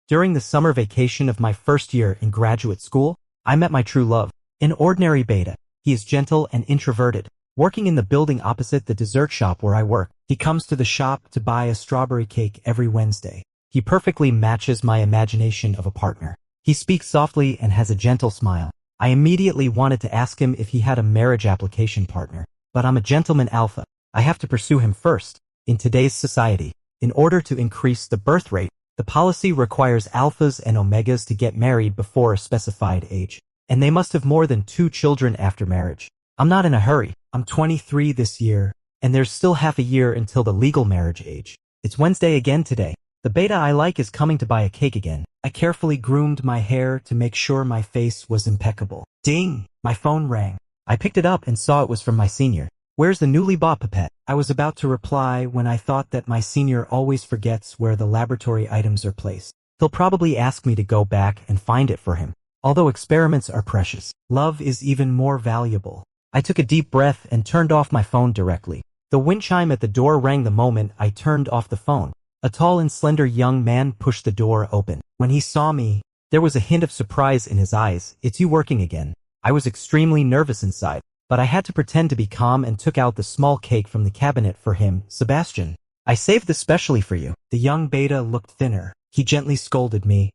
During the summer vacation of my first year in graduate school, I met my true love, an ordinary beta. He is gentle and introverted, working in the building opposite the dessert shop where I work. He comes to the shop to buy a strawberry cake every Wednesday. He perfectly matches my imagination of a partner. He speaks softly and has a gentle smile. I immediately wanted to ask him if he had a marriage application partner, but I'm a gentleman alpha. I have to pursue him first. In today's society, in order to increase the birth rate, the policy requires alphas and omegas to get married before a specified age, and they must have more than 2 children after marriage. I'm not in a hurry. I'm 23 this year, and there's still half a year until the legal marriage age. It's Wednesday again today. The beta I like is coming to buy a cake again. I carefully groomed my hair to make sure my face was impeccable. Ding! My phone rang. I picked it up and saw it was from my senior. Where's the newly bought pipette? I was about to reply when I thought that my senior always forgets where the laboratory items are placed. He'll probably ask me to go back and find it for him. Although experiments are precious, love is even more valuable. I took a deep breath and turned off my phone directly. The wind chime at the door rang the moment I turned off the phone. A tall and slender young man pushed the door open. When he saw me, there was a hint of surprise in his eyes. It's you working again. I was extremely nervous inside, but I had to pretend to be calm and took out the small cake from the cabinet for him. Sebastian, I saved this specially for you. The young beta looked thinner. He gently scolded me.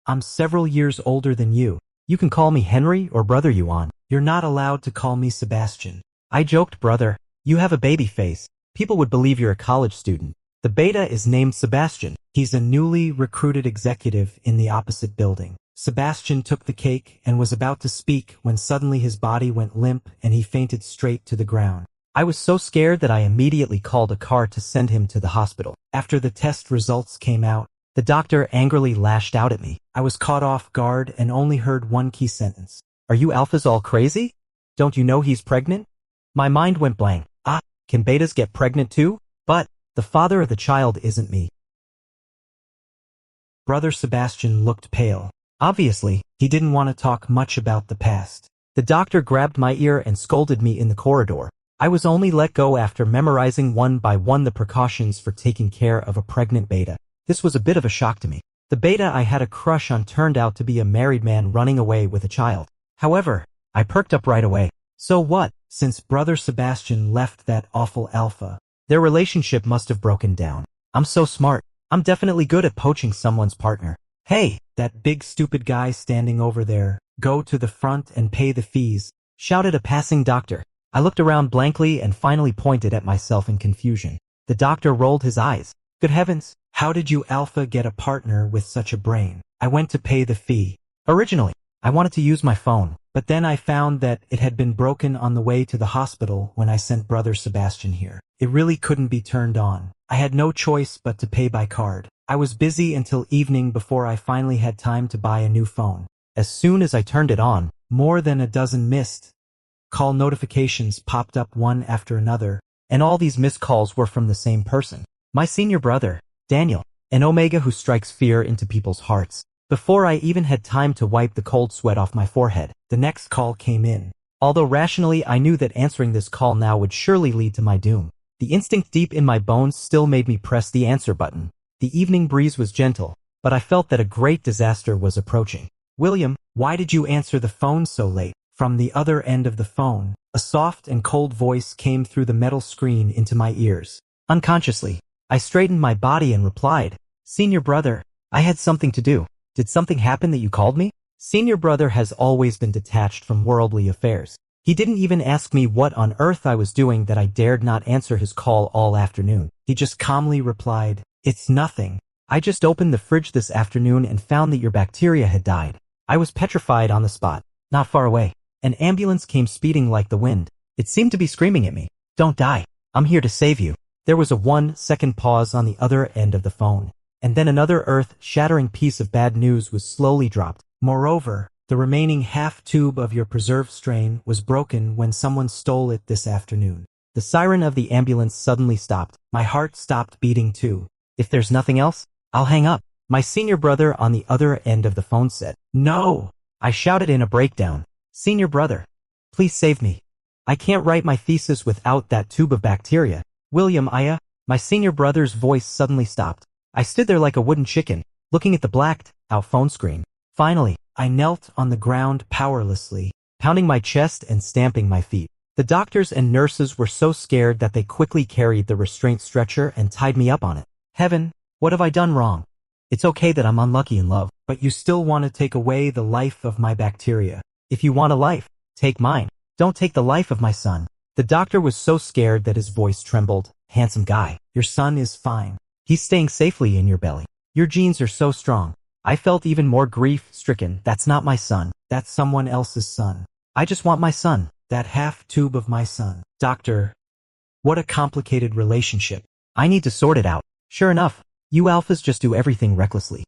I'm several years older than you. You can call me Henry or Brother Yuan. You're not allowed to call me Sebastian. I joked, brother. You have a baby face. People would believe you're a college student. The beta is named Sebastian. He's a newly recruited executive in the opposite building. Sebastian took the cake and was about to speak when suddenly his body went limp and he fainted straight to the ground. I was so scared that I immediately called a car to send him to the hospital. After the test results came out, the doctor angrily lashed out at me. I was caught off guard and only heard one key sentence. Are you alphas all crazy? Don't you know he's pregnant? My mind went blank. Can betas get pregnant too? But the father of the child isn't me. Brother Sebastian looked pale. Obviously, he didn't want to talk much about the past. The doctor grabbed my ear and scolded me in the corridor. I was only let go after memorizing one by one the precautions for taking care of a pregnant beta. This was a bit of a shock to me. The beta I had a crush on turned out to be a married man running away with a child. However, I perked up right away. So what? Since Brother Sebastian left that awful alpha, their relationship must have broken down. I'm so smart. I'm definitely good at poaching someone's partner. Hey, that big stupid guy standing over there, go to the front and pay the fees, shouted a passing doctor. I looked around blankly and finally pointed at myself in confusion. The doctor rolled his eyes. Good heavens, how did you alpha get a partner with such a brain? I went to pay the fee. Originally, I wanted to use my phone, but then I found that it had been broken on the way to the hospital when I sent Brother Sebastian here. It really couldn't be turned on. I had no choice but to pay by card. I was busy until evening before I finally had time to buy a new phone. As soon as I turned it on, more than a dozen missed call notifications popped up one after another, and all these missed calls were from the same person. My senior brother, Daniel, an omega who strikes fear into people's hearts. Before I even had time to wipe the cold sweat off my forehead, the next call came in. Although rationally I knew that answering this call now would surely lead to my doom, the instinct deep in my bones still made me press the answer button. The evening breeze was gentle, but I felt that a great disaster was approaching. William, why did you answer the phone so late? From the other end of the phone, a soft and cold voice came through the metal screen into my ears. Unconsciously, I straightened my body and replied, Senior brother, I had something to do. Did something happen that you called me? Senior brother has always been detached from worldly affairs. He didn't even ask me what on earth I was doing that I dared not answer his call all afternoon. He just calmly replied, It's nothing. I just opened the fridge this afternoon and found that your bacteria had died. I was petrified on the spot. Not far away, an ambulance came speeding like the wind. It seemed to be screaming at me. Don't die. I'm here to save you. There was a 1-second pause on the other end of the phone. And then another earth-shattering piece of bad news was slowly dropped. Moreover, the remaining half-tube of your preserved strain was broken when someone stole it this afternoon. The siren of the ambulance suddenly stopped. My heart stopped beating too. If there's nothing else, I'll hang up. My senior brother on the other end of the phone said, No! I shouted in a breakdown. Senior brother, please save me. I can't write my thesis without that tube of bacteria. William, my senior brother's voice suddenly stopped. I stood there like a wooden chicken, looking at the blacked out phone screen. Finally, I knelt on the ground powerlessly, pounding my chest and stamping my feet. The doctors and nurses were so scared that they quickly carried the restraint stretcher and tied me up on it. Heaven, what have I done wrong? It's okay that I'm unlucky in love, but you still want to take away the life of my bacteria. If you want a life, take mine. Don't take the life of my son. The doctor was so scared that his voice trembled. Handsome guy, your son is fine. He's staying safely in your belly. Your genes are so strong. I felt even more grief-stricken. That's not my son. That's someone else's son. I just want my son. That half tube of my son. Doctor, what a complicated relationship. I need to sort it out. Sure enough, you alphas just do everything recklessly.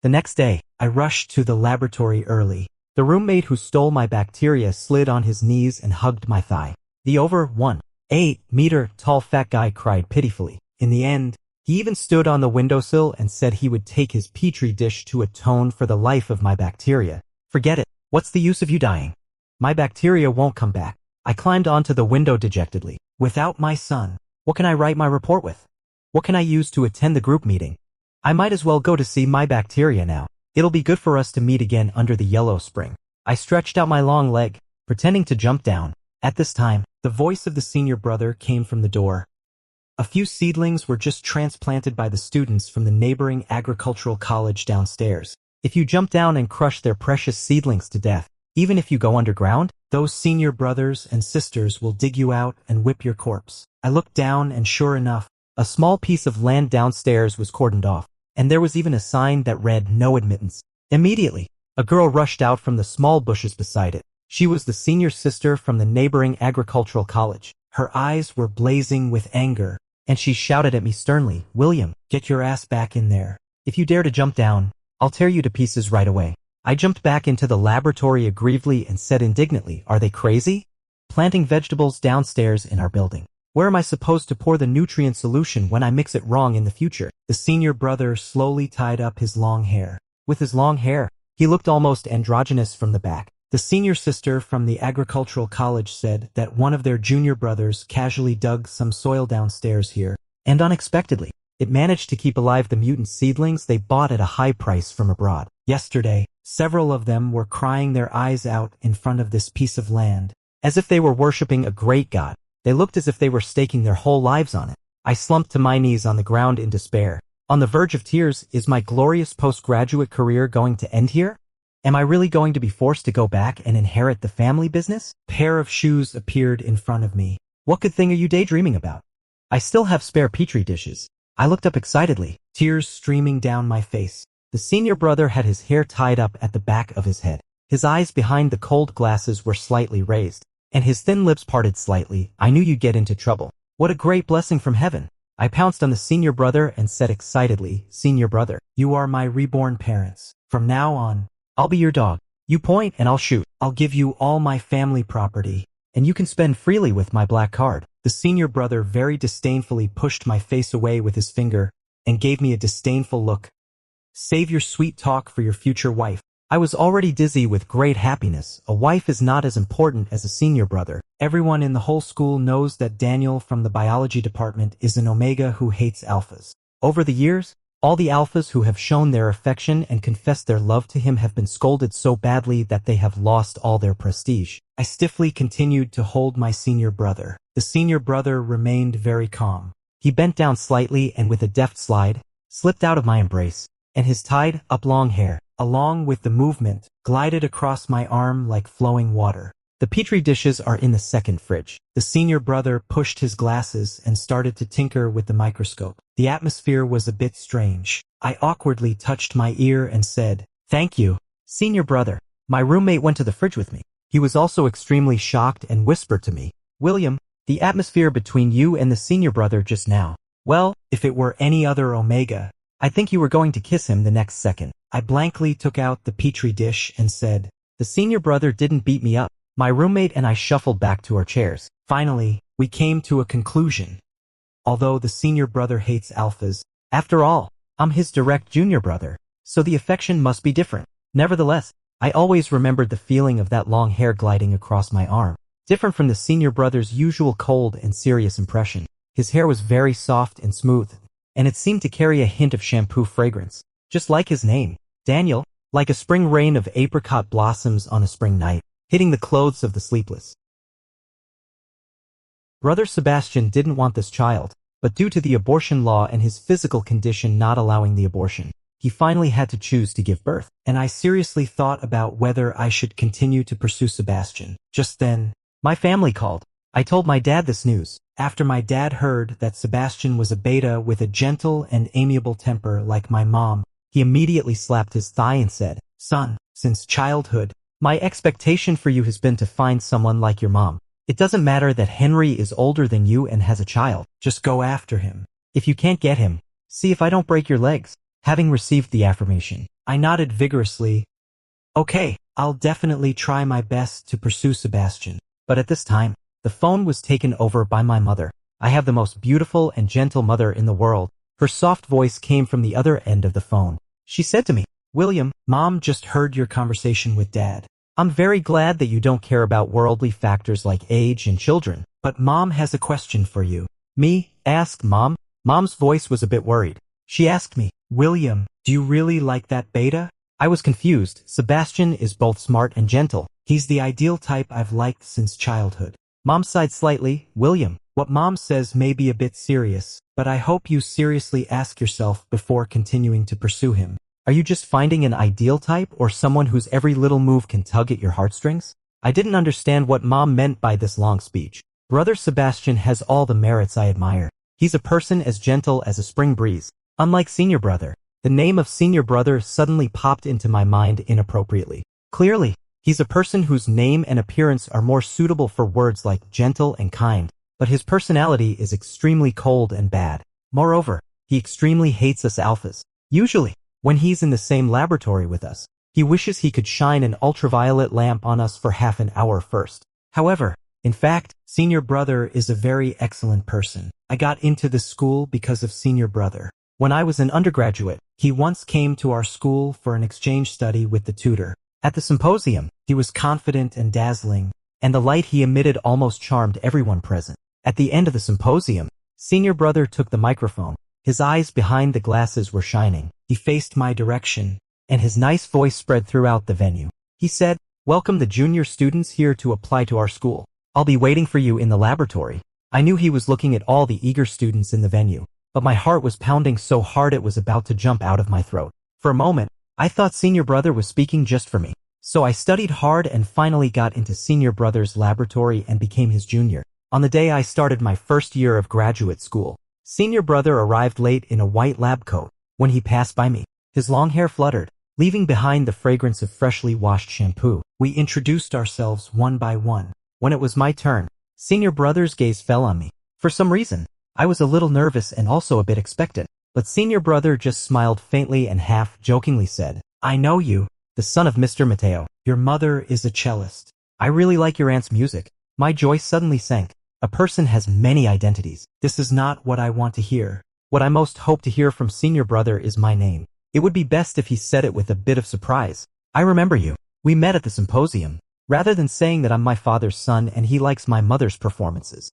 The next day, I rushed to the laboratory early. The roommate who stole my bacteria slid on his knees and hugged my thigh. The over 1.8 meter tall fat guy cried pitifully. In the end, he even stood on the windowsill and said he would take his petri dish to atone for the life of my bacteria. Forget it. What's the use of you dying? My bacteria won't come back. I climbed onto the window dejectedly. Without my son, what can I write my report with? What can I use to attend the group meeting? I might as well go to see my bacteria now. It'll be good for us to meet again under the yellow spring. I stretched out my long leg, pretending to jump down. At this time, the voice of the senior brother came from the door. A few seedlings were just transplanted by the students from the neighboring agricultural college downstairs. If you jump down and crush their precious seedlings to death, even if you go underground, those senior brothers and sisters will dig you out and whip your corpse. I looked down and sure enough, a small piece of land downstairs was cordoned off, and there was even a sign that read no admittance. Immediately, a girl rushed out from the small bushes beside it. She was the senior sister from the neighboring agricultural college. Her eyes were blazing with anger, and she shouted at me sternly, "William, get your ass back in there. If you dare to jump down, I'll tear you to pieces right away." I jumped back into the laboratory aggrievedly and said indignantly, "Are they crazy? Planting vegetables downstairs in our building. Where am I supposed to pour the nutrient solution when I mix it wrong in the future?" The senior brother slowly tied up his long hair. With his long hair, he looked almost androgynous from the back. The senior sister from the agricultural college said that one of their junior brothers casually dug some soil downstairs here, and unexpectedly, it managed to keep alive the mutant seedlings they bought at a high price from abroad. Yesterday, several of them were crying their eyes out in front of this piece of land, as if they were worshipping a great god. They looked as if they were staking their whole lives on it. I slumped to my knees on the ground in despair. On the verge of tears, is my glorious postgraduate career going to end here? Am I really going to be forced to go back and inherit the family business? A pair of shoes appeared in front of me. What good thing are you daydreaming about? I still have spare petri dishes. I looked up excitedly, tears streaming down my face. The senior brother had his hair tied up at the back of his head. His eyes behind the cold glasses were slightly raised, and his thin lips parted slightly. I knew you'd get into trouble. What a great blessing from heaven. I pounced on the senior brother and said excitedly, "Senior brother, you are my reborn parents. From now on, I'll be your dog. You point and I'll shoot. I'll give you all my family property, and you can spend freely with my black card." The senior brother very disdainfully pushed my face away with his finger and gave me a disdainful look. "Save your sweet talk for your future wife." I was already dizzy with great happiness. A wife is not as important as a senior brother. Everyone in the whole school knows that Daniel from the biology department is an omega who hates alphas. Over the years, all the alphas who have shown their affection and confessed their love to him have been scolded so badly that they have lost all their prestige. I stiffly continued to hold my senior brother. The senior brother remained very calm. He bent down slightly and with a deft slide, slipped out of my embrace, and his tied up long hair, along with the movement, glided across my arm like flowing water. The petri dishes are in the second fridge. The senior brother pushed his glasses and started to tinker with the microscope. The atmosphere was a bit strange. I awkwardly touched my ear and said, "Thank you, senior brother." My roommate went to the fridge with me. He was also extremely shocked and whispered to me, "William, the atmosphere between you and the senior brother just now. Well, if it were any other omega, I think you were going to kiss him the next second." I blankly took out the petri dish and said, "The senior brother didn't beat me up." My roommate and I shuffled back to our chairs. Finally, we came to a conclusion. Although the senior brother hates alphas, after all, I'm his direct junior brother, so the affection must be different. Nevertheless, I always remembered the feeling of that long hair gliding across my arm, different from the senior brother's usual cold and serious impression. His hair was very soft and smooth, and it seemed to carry a hint of shampoo fragrance. Just like his name, Daniel, like a spring rain of apricot blossoms on a spring night, hitting the clothes of the sleepless. Brother Sebastian didn't want this child, but due to the abortion law and his physical condition not allowing the abortion, he finally had to choose to give birth, and I seriously thought about whether I should continue to pursue Sebastian. Just then, my family called. I told my dad this news. After my dad heard that Sebastian was a beta with a gentle and amiable temper like my mom, he immediately slapped his thigh and said, "Son, since childhood, my expectation for you has been to find someone like your mom. It doesn't matter that Henry is older than you and has a child. Just go after him. If you can't get him, see if I don't break your legs." Having received the affirmation, I nodded vigorously. Okay, I'll definitely try my best to pursue Sebastian. But at this time, the phone was taken over by my mother. I have the most beautiful and gentle mother in the world. Her soft voice came from the other end of the phone. She said to me, "William, Mom just heard your conversation with Dad. I'm very glad that you don't care about worldly factors like age and children, but Mom has a question for you." "Me?" asked Mom. Mom's voice was a bit worried. She asked me, "William, do you really like that beta?" I was confused. Sebastian is both smart and gentle. He's the ideal type I've liked since childhood. Mom sighed slightly. "William, what Mom says may be a bit serious, but I hope you seriously ask yourself before continuing to pursue him. Are you just finding an ideal type or someone whose every little move can tug at your heartstrings?" I didn't understand what Mom meant by this long speech. Brother Sebastian has all the merits I admire. He's a person as gentle as a spring breeze. Unlike Senior Brother, the name of Senior Brother suddenly popped into my mind inappropriately. Clearly, he's a person whose name and appearance are more suitable for words like gentle and kind, but his personality is extremely cold and bad. Moreover, he extremely hates us alphas. Usually, when he's in the same laboratory with us, he wishes he could shine an ultraviolet lamp on us for half an hour first. However, in fact, Senior Brother is a very excellent person. I got into this school because of Senior Brother. When I was an undergraduate, he once came to our school for an exchange study with the tutor. At the symposium, he was confident and dazzling, and the light he emitted almost charmed everyone present. At the end of the symposium, Senior Brother took the microphone. His eyes behind the glasses were shining. He faced my direction, and his nice voice spread throughout the venue. He said, "Welcome the junior students here to apply to our school. I'll be waiting for you in the laboratory." I knew he was looking at all the eager students in the venue, but my heart was pounding so hard it was about to jump out of my throat. For a moment, I thought Senior Brother was speaking just for me. So I studied hard and finally got into Senior Brother's laboratory and became his junior. On the day I started my first year of graduate school, Senior Brother arrived late in a white lab coat. When he passed by me, his long hair fluttered, leaving behind the fragrance of freshly washed shampoo. We introduced ourselves one by one. When it was my turn, Senior Brother's gaze fell on me. For some reason, I was a little nervous and also a bit expectant, but Senior Brother just smiled faintly and half-jokingly said, "I know you, the son of Mr. Mateo. Your mother is a cellist. I really like your aunt's music." My joy suddenly sank. A person has many identities. This is not what I want to hear. What I most hope to hear from Senior Brother is my name. It would be best if he said it with a bit of surprise. "I remember you. We met at the symposium." Rather than saying that I'm my father's son and he likes my mother's performances.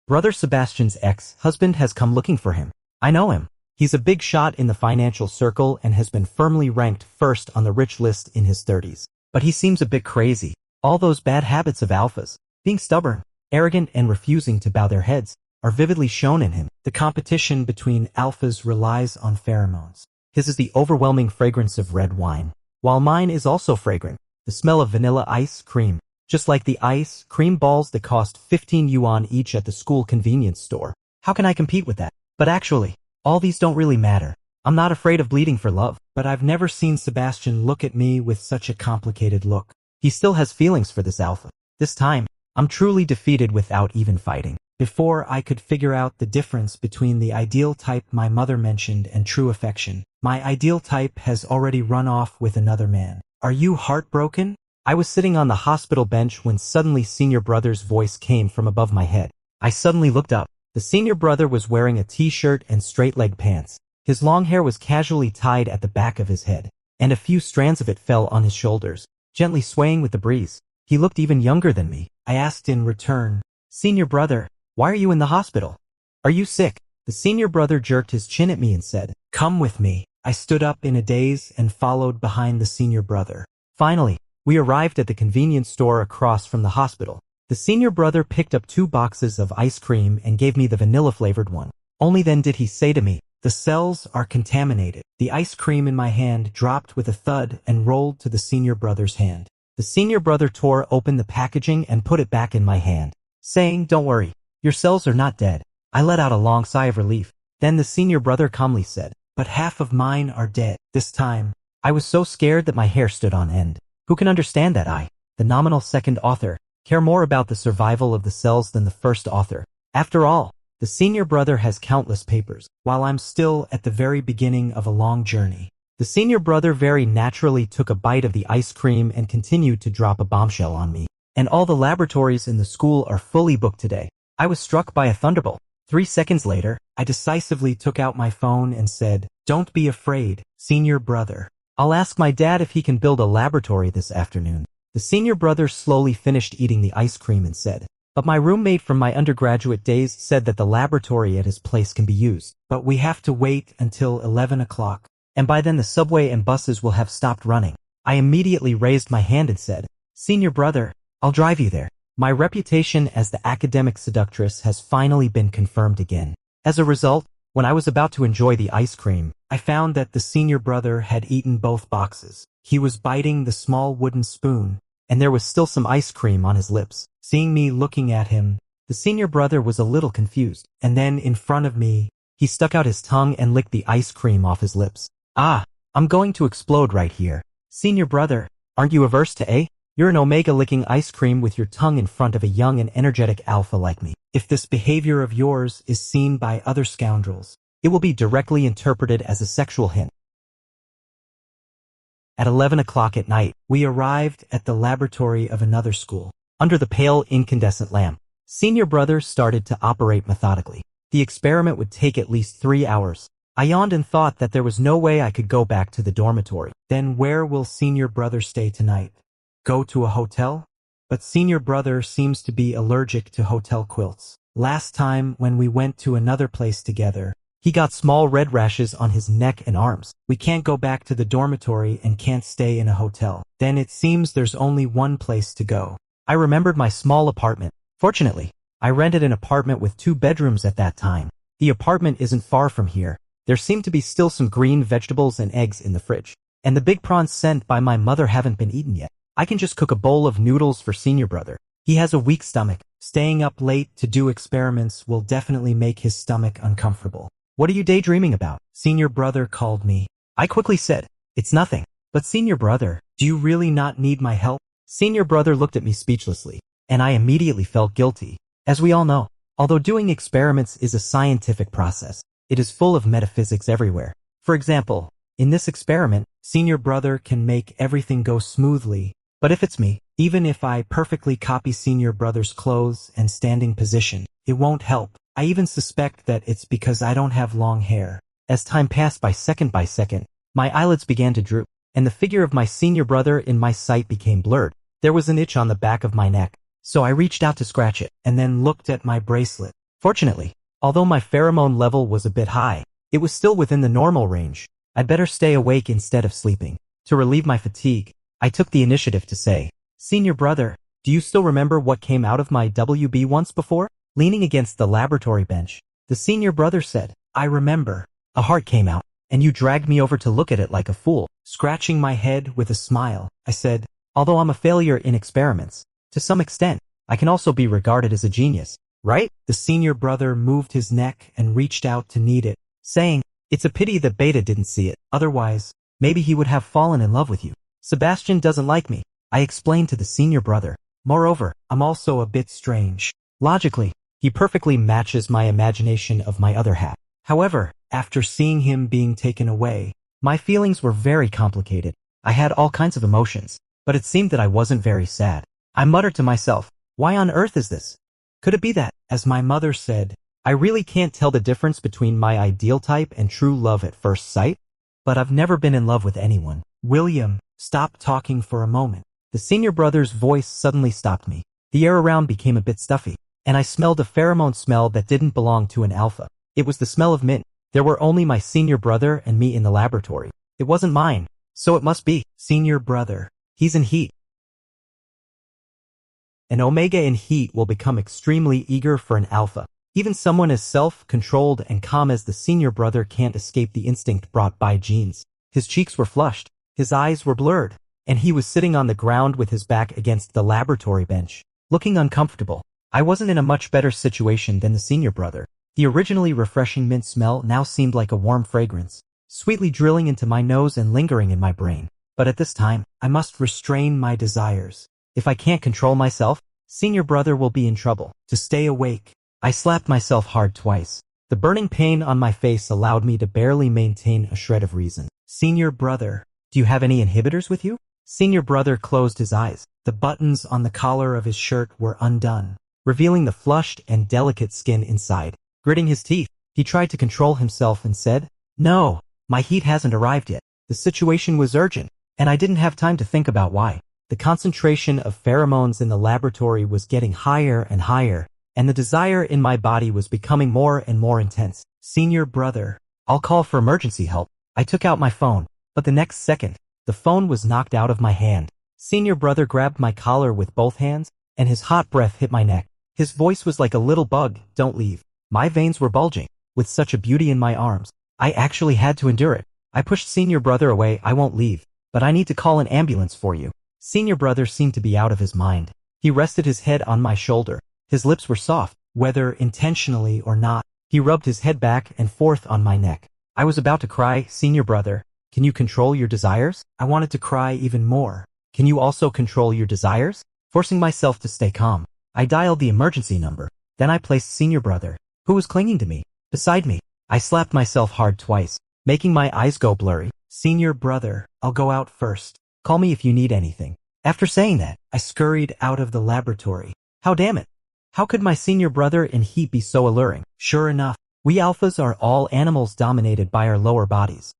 Brother Sebastian's ex-husband has come looking for him. I know him. He's a big shot in the financial circle and has been firmly ranked first on the rich list in his 30s. But he seems a bit crazy. All those bad habits of alphas, being stubborn, arrogant, and refusing to bow their heads, are vividly shown in him. The competition between alphas relies on pheromones. His is the overwhelming fragrance of red wine, while mine is also fragrant, the smell of vanilla ice cream. Just like the ice cream balls that cost 15 yuan each at the school convenience store. How can I compete with that? But actually, all these don't really matter. I'm not afraid of bleeding for love, but I've never seen Sebastian look at me with such a complicated look. He still has feelings for this alpha. This time, I'm truly defeated without even fighting. Before I could figure out the difference between the ideal type my mother mentioned and true affection, my ideal type has already run off with another man. "Are you heartbroken?" I was sitting on the hospital bench when suddenly Senior Brother's voice came from above my head. I suddenly looked up. The Senior Brother was wearing a t-shirt and straight-leg pants. His long hair was casually tied at the back of his head, and a few strands of it fell on his shoulders, gently swaying with the breeze. He looked even younger than me. I asked in return, "Senior Brother, why are you in the hospital? Are you sick?" The senior brother jerked his chin at me and said, "Come with me." I stood up in a daze and followed behind the senior brother. Finally, we arrived at the convenience store across from the hospital. The senior brother picked up 2 boxes of ice cream and gave me the vanilla-flavored one. Only then did he say to me, "The cells are contaminated." The ice cream in my hand dropped with a thud and rolled to the senior brother's hand. The senior brother tore open the packaging and put it back in my hand, saying, "Don't worry, your cells are not dead." I let out a long sigh of relief. Then the senior brother calmly said, "But half of mine are dead." This time, I was so scared that my hair stood on end. Who can understand that I, the nominal second author, care more about the survival of the cells than the first author? After all, the senior brother has countless papers, while I'm still at the very beginning of a long journey. The senior brother very naturally took a bite of the ice cream and continued to drop a bombshell on me. "And all the laboratories in the school are fully booked today." I was struck by a thunderbolt. 3 seconds later, I decisively took out my phone and said, "Don't be afraid, senior brother. I'll ask my dad if he can build a laboratory this afternoon." The senior brother slowly finished eating the ice cream and said, "But my roommate from my undergraduate days said that the laboratory at his place can be used, but we have to wait until 11 o'clock. And by then the subway and buses will have stopped running." I immediately raised my hand and said, "Senior brother, I'll drive you there." My reputation as the academic seductress has finally been confirmed again. As a result, when I was about to enjoy the ice cream, I found that the senior brother had eaten both boxes. He was biting the small wooden spoon, and there was still some ice cream on his lips. Seeing me looking at him, the senior brother was a little confused, and then in front of me, he stuck out his tongue and licked the ice cream off his lips. "Ah, I'm going to explode right here. Senior brother, aren't you averse to A? You're an omega licking ice cream with your tongue in front of a young and energetic alpha like me. If this behavior of yours is seen by other scoundrels, it will be directly interpreted as a sexual hint." At 11 o'clock at night, we arrived at the laboratory of another school. Under the pale incandescent lamp, senior brother started to operate methodically. The experiment would take at least 3 hours. I yawned and thought that there was no way I could go back to the dormitory. Then where will senior brother stay tonight? Go to a hotel? But senior brother seems to be allergic to hotel quilts. Last time when we went to another place together, he got small red rashes on his neck and arms. We can't go back to the dormitory and can't stay in a hotel. Then it seems there's only one place to go. I remembered my small apartment. Fortunately, I rented an apartment with 2 bedrooms at that time. The apartment isn't far from here. There seem to be still some green vegetables and eggs in the fridge. And the big prawns sent by my mother haven't been eaten yet. I can just cook a bowl of noodles for senior brother. He has a weak stomach. Staying up late to do experiments will definitely make his stomach uncomfortable. "What are you daydreaming about?" senior brother called me. I quickly said, "It's nothing." "But senior brother, do you really not need my help?" Senior brother looked at me speechlessly, and I immediately felt guilty. As we all know, although doing experiments is a scientific process, it is full of metaphysics everywhere. For example, in this experiment, senior brother can make everything go smoothly. But if it's me, even if I perfectly copy senior brother's clothes and standing position, it won't help. I even suspect that it's because I don't have long hair. As time passed by second, my eyelids began to droop, and the figure of my senior brother in my sight became blurred. There was an itch on the back of my neck, so I reached out to scratch it, and then looked at my bracelet. Fortunately, although my pheromone level was a bit high, it was still within the normal range. I'd better stay awake instead of sleeping. To relieve my fatigue, I took the initiative to say, "Senior brother, do you still remember what came out of my WB once before?" Leaning against the laboratory bench, the senior brother said, "I remember. A heart came out, and you dragged me over to look at it like a fool." Scratching my head with a smile, I said, "Although I'm a failure in experiments, to some extent, I can also be regarded as a genius, right?" The senior brother moved his neck and reached out to knead it, saying, "It's a pity that Beta didn't see it. Otherwise, maybe he would have fallen in love with you." "Sebastian doesn't like me," I explained to the senior brother. "Moreover, I'm also a bit strange. Logically, he perfectly matches my imagination of my other half. However, after seeing him being taken away, my feelings were very complicated. I had all kinds of emotions, but it seemed that I wasn't very sad. I muttered to myself, why on earth is this? Could it be that, as my mother said, I really can't tell the difference between my ideal type and true love at first sight? But I've never been in love with anyone. "William, stop talking for a moment." The senior brother's voice suddenly stopped me. The air around became a bit stuffy, and I smelled a pheromone smell that didn't belong to an alpha. It was the smell of mint. There were only my senior brother and me in the laboratory. It wasn't mine, so it must be senior brother. He's in heat. An omega in heat will become extremely eager for an alpha. Even someone as self-controlled and calm as the senior brother can't escape the instinct brought by genes. His cheeks were flushed, his eyes were blurred, and he was sitting on the ground with his back against the laboratory bench, looking uncomfortable. I wasn't in a much better situation than the senior brother. The originally refreshing mint smell now seemed like a warm fragrance, sweetly drilling into my nose and lingering in my brain. But at this time, I must restrain my desires. If I can't control myself, senior brother will be in trouble. To stay awake, I slapped myself hard twice. The burning pain on my face allowed me to barely maintain a shred of reason. Senior brother, do you have any inhibitors with you? Senior brother closed his eyes. The buttons on the collar of his shirt were undone, revealing the flushed and delicate skin inside. Gritting his teeth, he tried to control himself and said, "No, my heat hasn't arrived yet." The situation was urgent, and I didn't have time to think about why. The concentration of pheromones in the laboratory was getting higher and higher, and the desire in my body was becoming more and more intense. Senior brother, I'll call for emergency help. I took out my phone, but the next second, the phone was knocked out of my hand. Senior brother grabbed my collar with both hands, and his hot breath hit my neck. His voice was like a little bug, "Don't leave." My veins were bulging. With such a beauty in my arms, I actually had to endure it. I pushed senior brother away. "I won't leave, but I need to call an ambulance for you." Senior brother seemed to be out of his mind. He rested his head on my shoulder. His lips were soft, whether intentionally or not. He rubbed his head back and forth on my neck. I was about to cry. "Senior brother, can you control your desires?" I wanted to cry even more. "Can you also control your desires?" Forcing myself to stay calm, I dialed the emergency number. Then I placed senior brother, who was clinging to me, beside me. I slapped myself hard twice, making my eyes go blurry. "Senior brother, I'll go out first. Call me if you need anything." After saying that, I scurried out of the laboratory. How damn it! How could my senior brother in heat be so alluring? Sure enough, we alphas are all animals dominated by our lower bodies.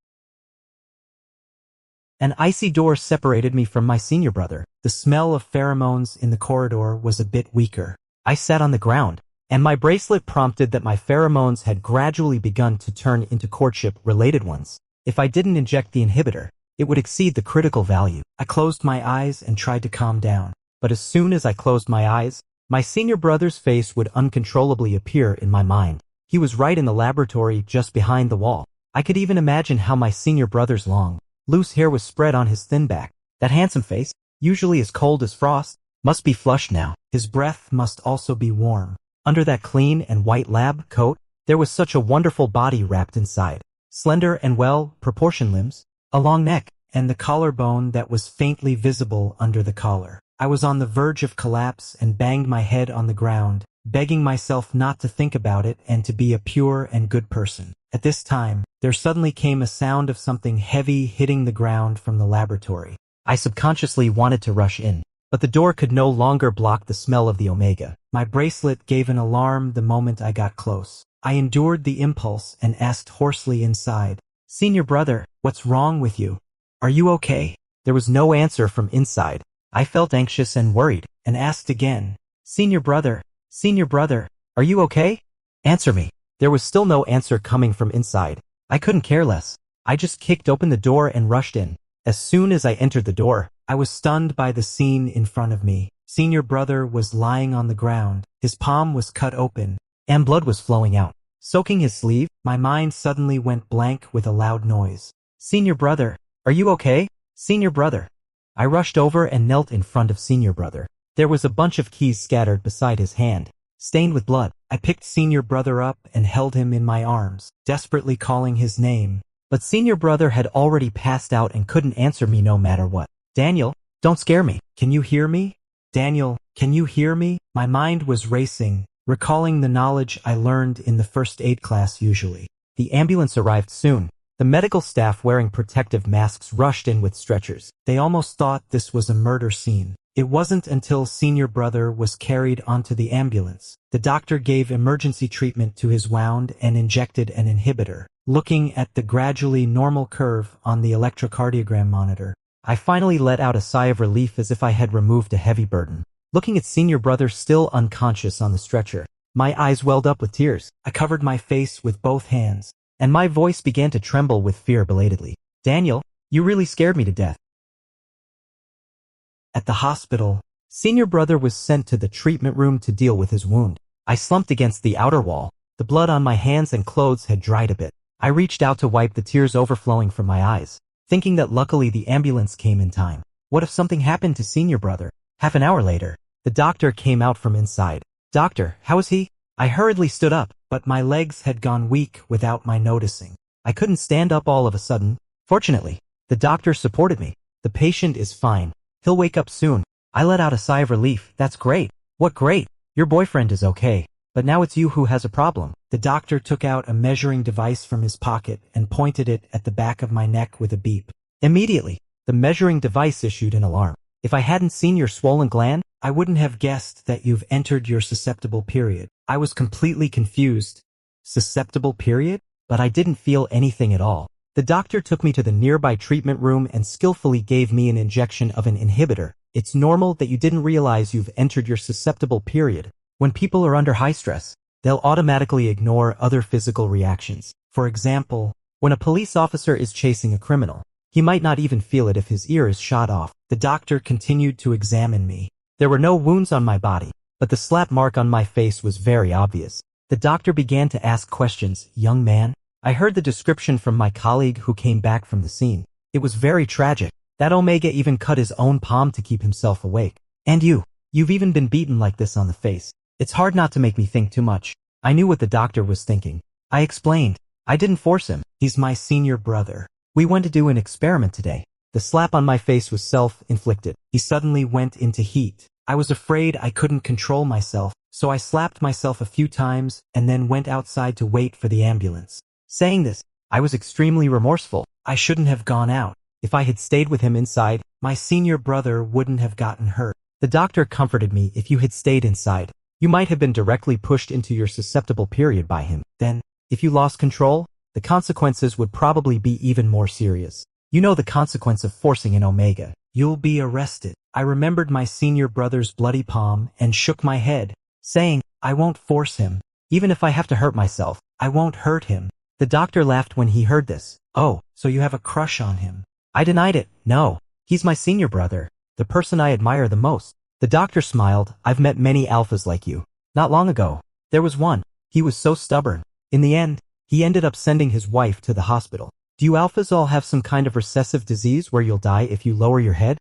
An icy door separated me from my senior brother. The smell of pheromones in the corridor was a bit weaker. I sat on the ground, and my bracelet prompted that my pheromones had gradually begun to turn into courtship-related ones. If I didn't inject the inhibitor, it would exceed the critical value. I closed my eyes and tried to calm down. But as soon as I closed my eyes, my senior brother's face would uncontrollably appear in my mind. He was right in the laboratory just behind the wall. I could even imagine how my senior brother's long, loose hair was spread on his thin back. That handsome face, usually as cold as frost, must be flushed now. His breath must also be warm. Under that clean and white lab coat, there was such a wonderful body wrapped inside. Slender and well-proportioned limbs, a long neck, and the collarbone that was faintly visible under the collar. I was on the verge of collapse and banged my head on the ground, begging myself not to think about it and to be a pure and good person. At this time, there suddenly came a sound of something heavy hitting the ground from the laboratory. I subconsciously wanted to rush in, but the door could no longer block the smell of the omega. My bracelet gave an alarm the moment I got close. I endured the impulse and asked hoarsely inside, "Senior brother, what's wrong with you? Are you okay?" There was no answer from inside. I felt anxious and worried, and asked again, Senior brother, are you okay? Answer me." There was still no answer coming from inside. I couldn't care less. I just kicked open the door and rushed in. As soon as I entered the door, I was stunned by the scene in front of me. Senior brother was lying on the ground. His palm was cut open, and blood was flowing out. Soaking his sleeve, my mind suddenly went blank with a loud noise. "Senior brother, are you okay? Senior brother." I rushed over and knelt in front of senior brother. There was a bunch of keys scattered beside his hand, stained with blood. I picked senior brother up and held him in my arms, desperately calling his name. But senior brother had already passed out and couldn't answer me no matter what. "Daniel, don't scare me. Can you hear me? Daniel, can you hear me?" My mind was racing, recalling the knowledge I learned in the first aid class usually. The ambulance arrived soon. The medical staff wearing protective masks rushed in with stretchers. They almost thought this was a murder scene. It wasn't until senior brother was carried onto the ambulance. The doctor gave emergency treatment to his wound and injected an inhibitor. Looking at the gradually normal curve on the electrocardiogram monitor, I finally let out a sigh of relief as if I had removed a heavy burden. Looking at senior brother still unconscious on the stretcher, My eyes welled up with tears. I covered my face with both hands, and my voice began to tremble with fear belatedly. Daniel, you really scared me to death. At the hospital, senior brother was sent to the treatment room to deal with his wound. I slumped against the outer wall. The blood on my hands and clothes had dried a bit. I reached out to wipe the tears overflowing from my eyes, thinking that luckily the ambulance came in time. What if something happened to senior brother? Half an hour later, the doctor came out from inside. Doctor, how is he? I hurriedly stood up, but my legs had gone weak without my noticing. I couldn't stand up all of a sudden. Fortunately, the doctor supported me. The patient is fine. He'll wake up soon. I let out a sigh of relief. That's great. What great? Your boyfriend is okay. But now it's you who has a problem. The doctor took out a measuring device from his pocket and pointed it at the back of my neck with a beep. Immediately, the measuring device issued an alarm. If I hadn't seen your swollen gland, I wouldn't have guessed that you've entered your susceptible period. I was completely confused. Susceptible period? But I didn't feel anything at all. The doctor took me to the nearby treatment room and skillfully gave me an injection of an inhibitor. It's normal that you didn't realize you've entered your susceptible period. When people are under high stress, they'll automatically ignore other physical reactions. For example, when a police officer is chasing a criminal, he might not even feel it if his ear is shot off. The doctor continued to examine me. There were no wounds on my body, but the slap mark on my face was very obvious. The doctor began to ask questions. Young man, I heard the description from my colleague who came back from the scene. It was very tragic. That Omega even cut his own palm to keep himself awake. And you've even been beaten like this on the face. It's hard not to make me think too much. I knew what the doctor was thinking. I explained. I didn't force him. He's my senior brother. We went to do an experiment today. The slap on my face was self-inflicted. He suddenly went into heat. I was afraid I couldn't control myself, so I slapped myself a few times and then went outside to wait for the ambulance. Saying this, I was extremely remorseful. I shouldn't have gone out. If I had stayed with him inside, my senior brother wouldn't have gotten hurt. The doctor comforted me. If you had stayed inside, you might have been directly pushed into your susceptible period by him. Then, if you lost control, the consequences would probably be even more serious. You know the consequence of forcing an Omega. You'll be arrested. I remembered my senior brother's bloody palm and shook my head, saying, I won't force him. Even if I have to hurt myself, I won't hurt him. The doctor laughed when he heard this. Oh, so you have a crush on him? I denied it. No, he's my senior brother, the person I admire the most. The doctor smiled. I've met many alphas like you. Not long ago, there was one. He was so stubborn. In the end, he ended up sending his wife to the hospital. Do you alphas all have some kind of recessive disease where you'll die if you lower your head?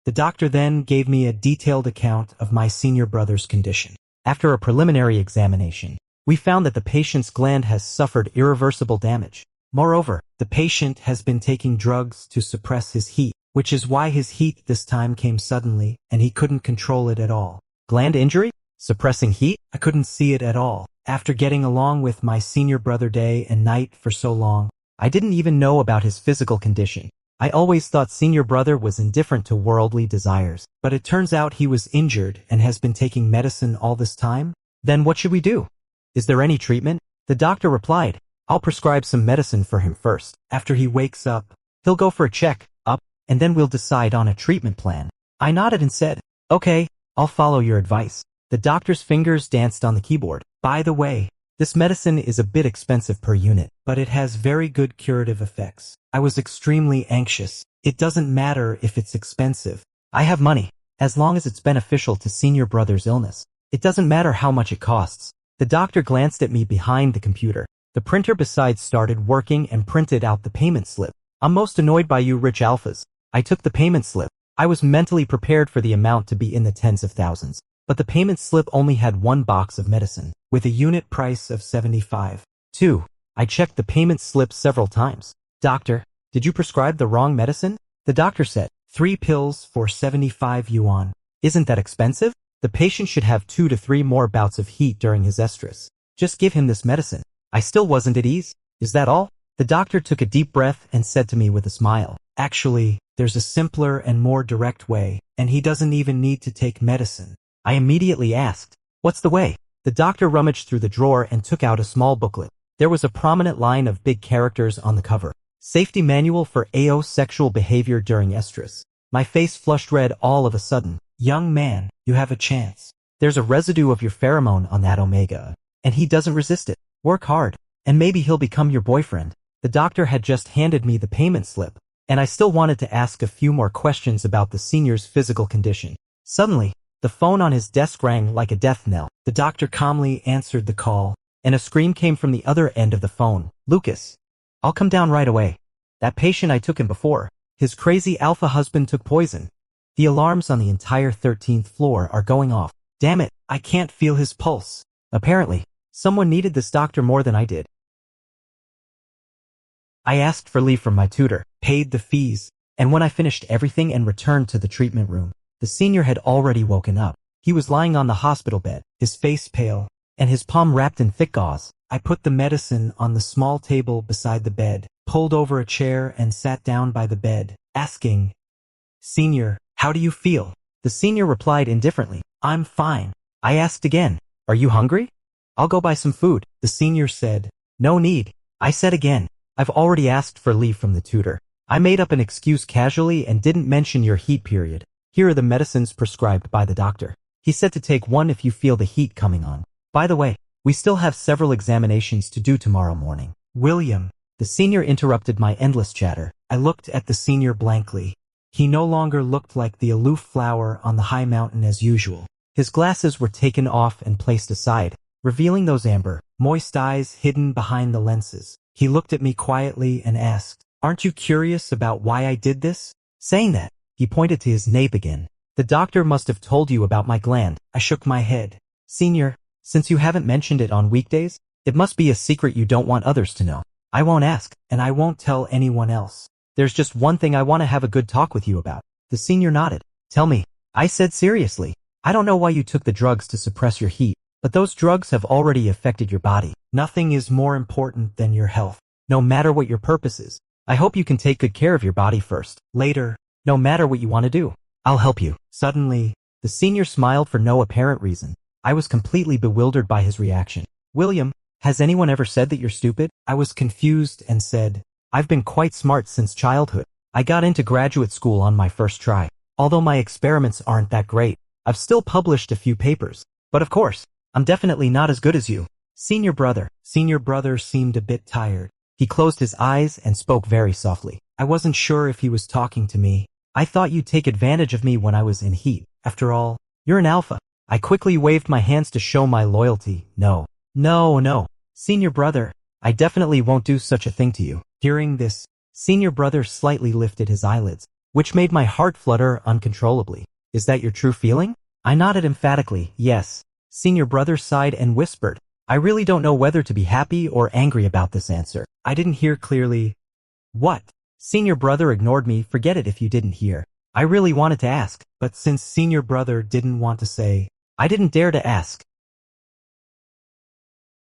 The doctor then gave me a detailed account of my senior brother's condition. After a preliminary examination, we found that the patient's gland has suffered irreversible damage. Moreover, the patient has been taking drugs to suppress his heat, which is why his heat this time came suddenly, and he couldn't control it at all. Gland injury? Suppressing heat? I couldn't see it at all. After getting along with my senior brother day and night for so long, I didn't even know about his physical condition. I always thought senior brother was indifferent to worldly desires, but it turns out he was injured and has been taking medicine all this time. Then what should we do? Is there any treatment? The doctor replied, I'll prescribe some medicine for him first. After he wakes up, he'll go for a check-up, and then we'll decide on a treatment plan. I nodded and said, okay, I'll follow your advice. The doctor's fingers danced on the keyboard. By the way, this medicine is a bit expensive per unit, but it has very good curative effects. I was extremely anxious. It doesn't matter if it's expensive. I have money, as long as it's beneficial to senior brother's illness. It doesn't matter how much it costs. The doctor glanced at me behind the computer. The printer beside started working and printed out the payment slip. I'm most annoyed by you rich alphas. I took the payment slip. I was mentally prepared for the amount to be in the tens of thousands. But the payment slip only had one box of medicine, with a unit price of 75. 2. I checked the payment slip several times. Doctor, did you prescribe the wrong medicine? The doctor said, 3 pills for 75 yuan. Isn't that expensive? The patient should have 2 to 3 more bouts of heat during his estrus. Just give him this medicine. I still wasn't at ease. Is that all? The doctor took a deep breath and said to me with a smile, actually, there's a simpler and more direct way, and he doesn't even need to take medicine. I immediately asked, what's the way? The doctor rummaged through the drawer and took out a small booklet. There was a prominent line of big characters on the cover. Safety Manual for AO Sexual Behavior During Estrus. My face flushed red all of a sudden. Young man, you have a chance. There's a residue of your pheromone on that omega, and he doesn't resist it. Work hard, and maybe he'll become your boyfriend. The doctor had just handed me the payment slip, and I still wanted to ask a few more questions about the senior's physical condition. Suddenly, the phone on his desk rang like a death knell. The doctor calmly answered the call, and a scream came from the other end of the phone. Lucas, I'll come down right away. That patient I took him before, his crazy alpha husband took poison. The alarms on the entire 13th floor are going off. Damn it, I can't feel his pulse. Apparently, someone needed this doctor more than I did. I asked for leave from my tutor, paid the fees, and when I finished everything and returned to the treatment room, the senior had already woken up. He was lying on the hospital bed, his face pale, and his palm wrapped in thick gauze. I put the medicine on the small table beside the bed, pulled over a chair and sat down by the bed, asking, "Senior, how do you feel?" The senior replied indifferently, "I'm fine." I asked again, "Are you hungry? I'll go buy some food." The senior said, "No need." I said again, "I've already asked for leave from the tutor. I made up an excuse casually and didn't mention your heat period. Here are the medicines prescribed by the doctor. He said to take one if you feel the heat coming on. By the way, we still have several examinations to do tomorrow morning." William, the senior interrupted my endless chatter. I looked at the senior blankly. He no longer looked like the aloof flower on the high mountain as usual. His glasses were taken off and placed aside, revealing those amber, moist eyes hidden behind the lenses. He looked at me quietly and asked, "Aren't you curious about why I did this?" Saying that, he pointed to his nape again. "The doctor must have told you about my gland." I shook my head. "Senior, since you haven't mentioned it on weekdays, it must be a secret you don't want others to know." "I won't ask, and I won't tell anyone else. There's just one thing I want to have a good talk with you about." The senior nodded. "Tell me," I said seriously. "I don't know why you took the drugs to suppress your heat, but those drugs have already affected your body. Nothing is more important than your health. No matter what your purpose is, I hope you can take good care of your body first. Later, no matter what you want to do, I'll help you." Suddenly, the senior smiled for no apparent reason. I was completely bewildered by his reaction. "William, has anyone ever said that you're stupid?" I was confused and said, "I've been quite smart since childhood. I got into graduate school on my first try. Although my experiments aren't that great, I've still published a few papers. But of course, I'm definitely not as good as you." Senior brother seemed a bit tired. He closed his eyes and spoke very softly. "I wasn't sure if he was talking to me. I thought you'd take advantage of me when I was in heat. After all, you're an alpha." I quickly waved my hands to show my loyalty. No, Senior brother, I definitely won't do such a thing to you." Hearing this, senior brother slightly lifted his eyelids, which made my heart flutter uncontrollably. "Is that your true feeling?" I nodded emphatically, "Yes." Senior brother sighed and whispered, "I really don't know whether to be happy or angry about this answer." I didn't hear clearly. "What?" Senior brother ignored me. "Forget it if you didn't hear." I really wanted to ask, but since senior brother didn't want to say, I didn't dare to ask.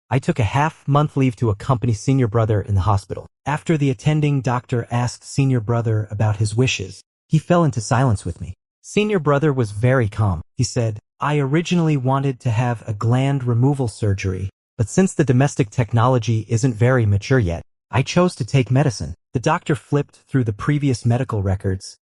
I took a half-month leave to accompany senior brother in the hospital. After the attending doctor asked senior brother about his wishes, he fell into silence with me. Senior brother was very calm. He said, "I originally wanted to have a gland removal surgery, but since the domestic technology isn't very mature yet, I chose to take medicine." The doctor flipped through the previous medical records.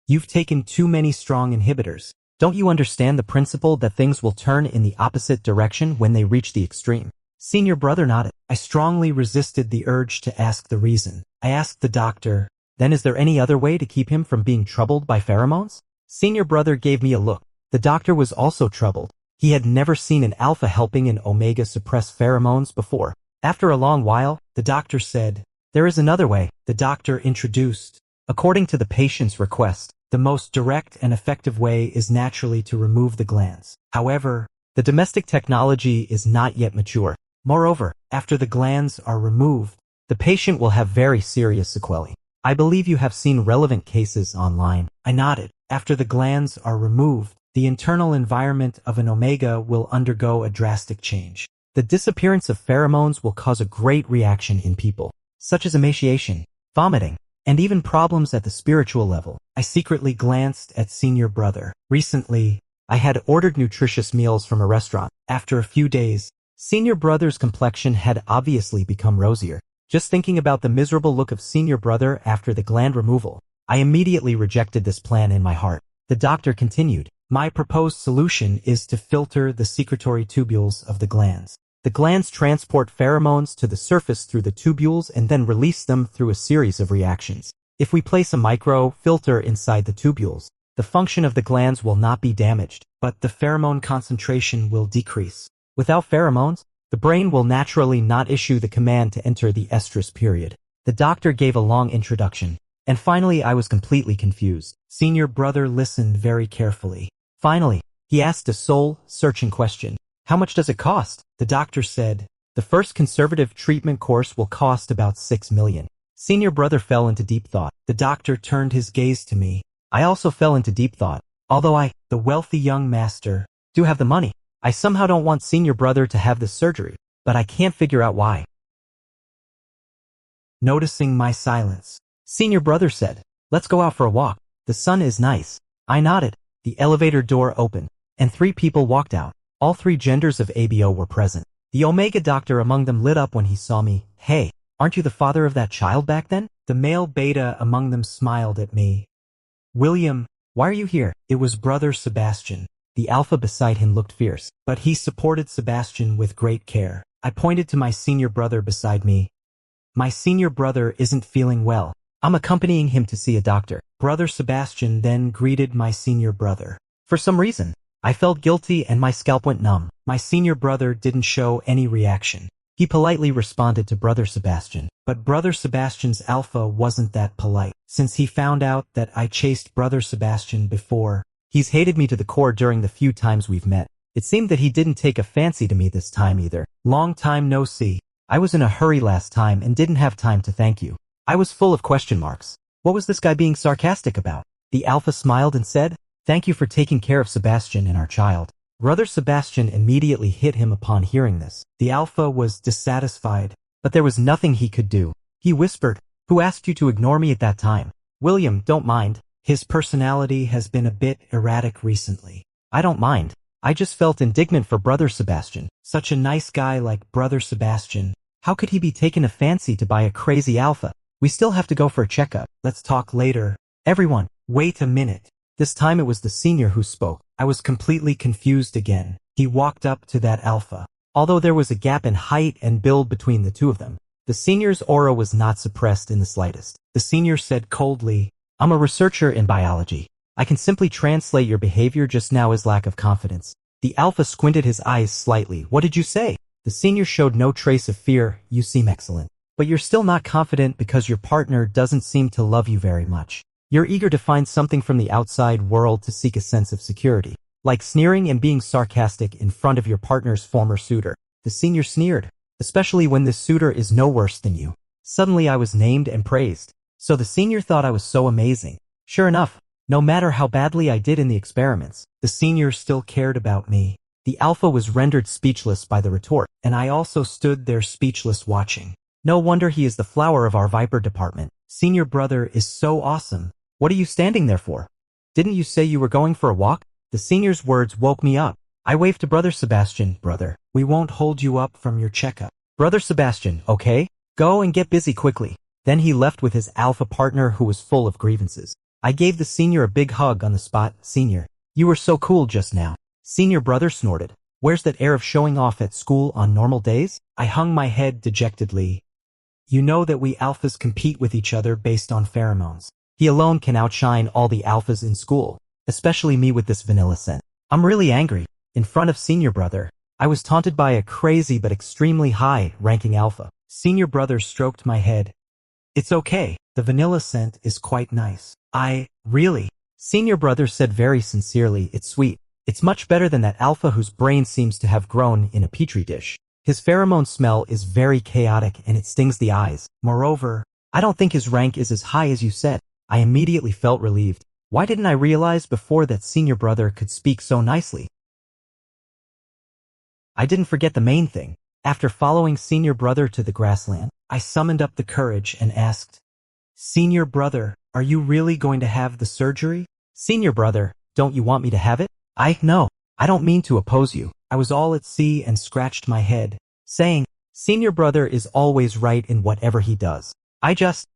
"You've taken too many strong inhibitors. Don't you understand the principle that things will turn in the opposite direction when they reach the extreme?" Senior brother nodded. I strongly resisted the urge to ask the reason. I asked the doctor, "Then is there any other way to keep him from being troubled by pheromones?" Senior brother gave me a look. The doctor was also troubled. He had never seen an alpha helping an omega suppress pheromones before. After a long while, the doctor said, "There is another way." The doctor introduced, "According to the patient's request, the most direct and effective way is naturally to remove the glands. However, the domestic technology is not yet mature. Moreover, after the glands are removed, the patient will have very serious sequelae. I believe you have seen relevant cases online." I nodded. After the glands are removed, the internal environment of an omega will undergo a drastic change. The disappearance of pheromones will cause a great reaction in people, such as emaciation, vomiting, and even problems at the spiritual level. I secretly glanced at senior brother. Recently, I had ordered nutritious meals from a restaurant. After a few days, senior brother's complexion had obviously become rosier. Just thinking about the miserable look of senior brother after the gland removal, I immediately rejected this plan in my heart. The doctor continued, My proposed solution is to filter the secretory tubules of the glands. The glands transport pheromones to the surface through the tubules and then release them through a series of reactions. If we place a micro-filter inside the tubules, the function of the glands will not be damaged, but the pheromone concentration will decrease. Without pheromones, the brain will naturally not issue the command to enter the estrus period. The doctor gave a long introduction, and finally I was completely confused. Senior brother listened very carefully. Finally, he asked a soul-searching question. How much does it cost? The doctor said, the first conservative treatment course will cost about 6 million. Senior brother fell into deep thought. The doctor turned his gaze to me. I also fell into deep thought. Although I, the wealthy young master, do have the money, I somehow don't want senior brother to have this surgery, but I can't figure out why. Noticing my silence, senior brother said, let's go out for a walk. The sun is nice. I nodded. The elevator door opened, and 3 people walked out. All 3 genders of ABO were present. The Omega doctor among them lit up when he saw me. Hey, aren't you the father of that child back then? The male beta among them smiled at me. William, why are you here? It was brother Sebastian. The alpha beside him looked fierce, but he supported Sebastian with great care. I pointed to my senior brother beside me. My senior brother isn't feeling well. I'm accompanying him to see a doctor. Brother Sebastian then greeted my senior brother. For some reason, I felt guilty and my scalp went numb. My senior brother didn't show any reaction. He politely responded to brother Sebastian, but brother Sebastian's alpha wasn't that polite. Since he found out that I chased brother Sebastian before, he's hated me to the core during the few times we've met. It seemed that he didn't take a fancy to me this time either. Long time no see. I was in a hurry last time and didn't have time to thank you. I was full of question marks. What was this guy being sarcastic about? The alpha smiled and said, thank you for taking care of Sebastian and our child. Brother Sebastian immediately hit him upon hearing this. The alpha was dissatisfied, but there was nothing he could do. He whispered, who asked you to ignore me at that time? William, don't mind. His personality has been a bit erratic recently. I don't mind. I just felt indignant for brother Sebastian. Such a nice guy like brother Sebastian. How could he be taken a fancy to buy a crazy alpha? We still have to go for a checkup. Let's talk later. Everyone, wait a minute. This time it was the senior who spoke. I was completely confused again. He walked up to that alpha. Although there was a gap in height and build between the two of them, the senior's aura was not suppressed in the slightest. The senior said coldly, I'm a researcher in biology. I can simply translate your behavior just now as lack of confidence. The alpha squinted his eyes slightly. What did you say? The senior showed no trace of fear. You seem excellent. But you're still not confident because your partner doesn't seem to love you very much. You're eager to find something from the outside world to seek a sense of security, like sneering and being sarcastic in front of your partner's former suitor. The senior sneered, especially when this suitor is no worse than you. Suddenly I was named and praised. So the senior thought I was so amazing. Sure enough, no matter how badly I did in the experiments, the senior still cared about me. The alpha was rendered speechless by the retort, and I also stood there speechless watching. No wonder he is the flower of our Viper department. Senior brother is so awesome. What are you standing there for? Didn't you say you were going for a walk? The senior's words woke me up. I waved to brother Sebastian. Brother, we won't hold you up from your checkup. Brother Sebastian, okay? Go and get busy quickly. Then he left with his alpha partner who was full of grievances. I gave the senior a big hug on the spot. Senior, you were so cool just now. Senior brother snorted. Where's that air of showing off at school on normal days? I hung my head dejectedly. You know that we alphas compete with each other based on pheromones. He alone can outshine all the alphas in school, especially me with this vanilla scent. I'm really angry. In front of senior brother, I was taunted by a crazy but extremely high-ranking alpha. Senior brother stroked my head. It's okay. The vanilla scent is quite nice. Really? Senior brother said very sincerely, it's sweet. It's much better than that alpha whose brain seems to have grown in a petri dish. His pheromone smell is very chaotic and it stings the eyes. Moreover, I don't think his rank is as high as you said. I immediately felt relieved. Why didn't I realize before that senior brother could speak so nicely? I didn't forget the main thing. After following senior brother to the grassland, I summoned up the courage and asked, Senior brother, are you really going to have the surgery? Senior brother, don't you want me to have it? No, I don't mean to oppose you. I was all at sea and scratched my head, saying, Senior brother is always right in whatever he does. I just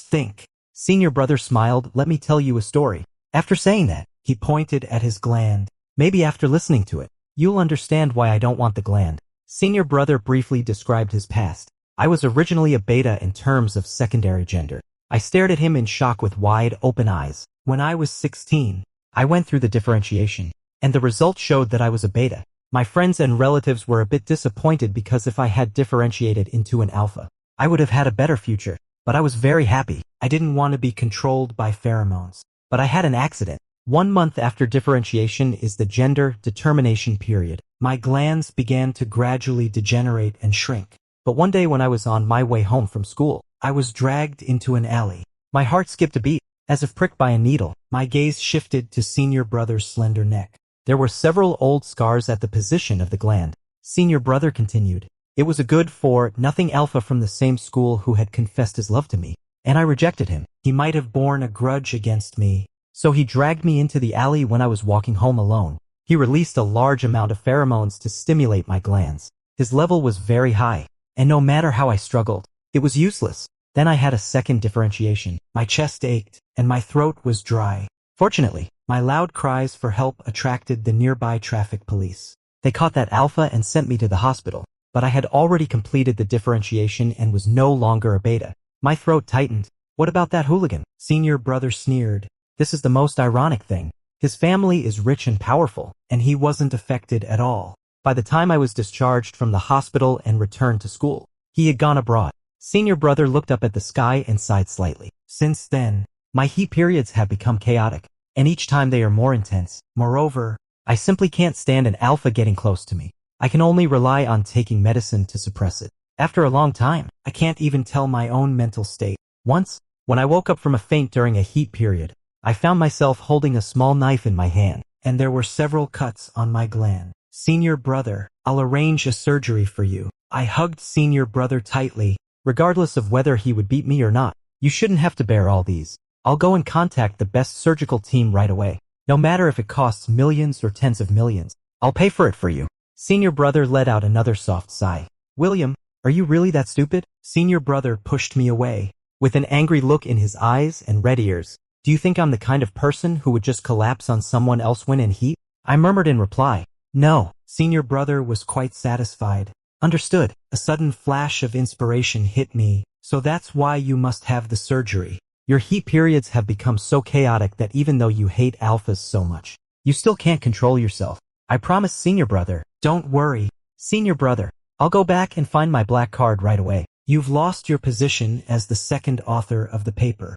think. Senior brother smiled. Let me tell you a story. After saying that, He pointed at his gland. Maybe after listening to it, you'll understand why I don't want the gland. Senior brother briefly described his past. I was originally a beta in terms of secondary gender. I stared at him in shock with wide open eyes. When I was 16, I went through the differentiation, and the result showed that I was a beta. My friends and relatives were a bit disappointed because if I had differentiated into an alpha, I would have had a better future, but I was very happy. I didn't want to be controlled by pheromones. But I had an accident. 1 month after differentiation is the gender determination period. My glands began to gradually degenerate and shrink. But one day when I was on my way home from school, I was dragged into an alley. My heart skipped a beat, as if pricked by a needle. My gaze shifted to senior brother's slender neck. There were several old scars at the position of the gland. Senior brother continued. It was a good for nothing alpha from the same school who had confessed his love to me, and I rejected him. He might have borne a grudge against me, so he dragged me into the alley when I was walking home alone. He released a large amount of pheromones to stimulate my glands. His level was very high, and no matter how I struggled, it was useless. Then I had a second differentiation. My chest ached, and my throat was dry. Fortunately, my loud cries for help attracted the nearby traffic police. They caught that alpha and sent me to the hospital, but I had already completed the differentiation and was no longer a beta. My throat tightened. What about that hooligan? Senior brother sneered. This is the most ironic thing. His family is rich and powerful, and he wasn't affected at all. By the time I was discharged from the hospital and returned to school, he had gone abroad. Senior brother looked up at the sky and sighed slightly. Since then, my heat periods have become chaotic, and each time they are more intense. Moreover, I simply can't stand an alpha getting close to me. I can only rely on taking medicine to suppress it. After a long time, I can't even tell my own mental state. Once, when I woke up from a faint during a heat period, I found myself holding a small knife in my hand, and there were several cuts on my gland. Senior brother, I'll arrange a surgery for you. I hugged senior brother tightly, regardless of whether he would beat me or not. You shouldn't have to bear all these. I'll go and contact the best surgical team right away. No matter if it costs millions or tens of millions, I'll pay for it for you. Senior brother let out another soft sigh. William, are you really that stupid? Senior brother pushed me away, with an angry look in his eyes and red ears. Do you think I'm the kind of person who would just collapse on someone else when in heat? I murmured in reply. No. Senior brother was quite satisfied. Understood. A sudden flash of inspiration hit me. So that's why you must have the surgery. Your heat periods have become so chaotic that even though you hate alphas so much, you still can't control yourself. I promise, senior brother. Don't worry. Senior brother, I'll go back and find my black card right away. You've lost your position as the second author of the paper.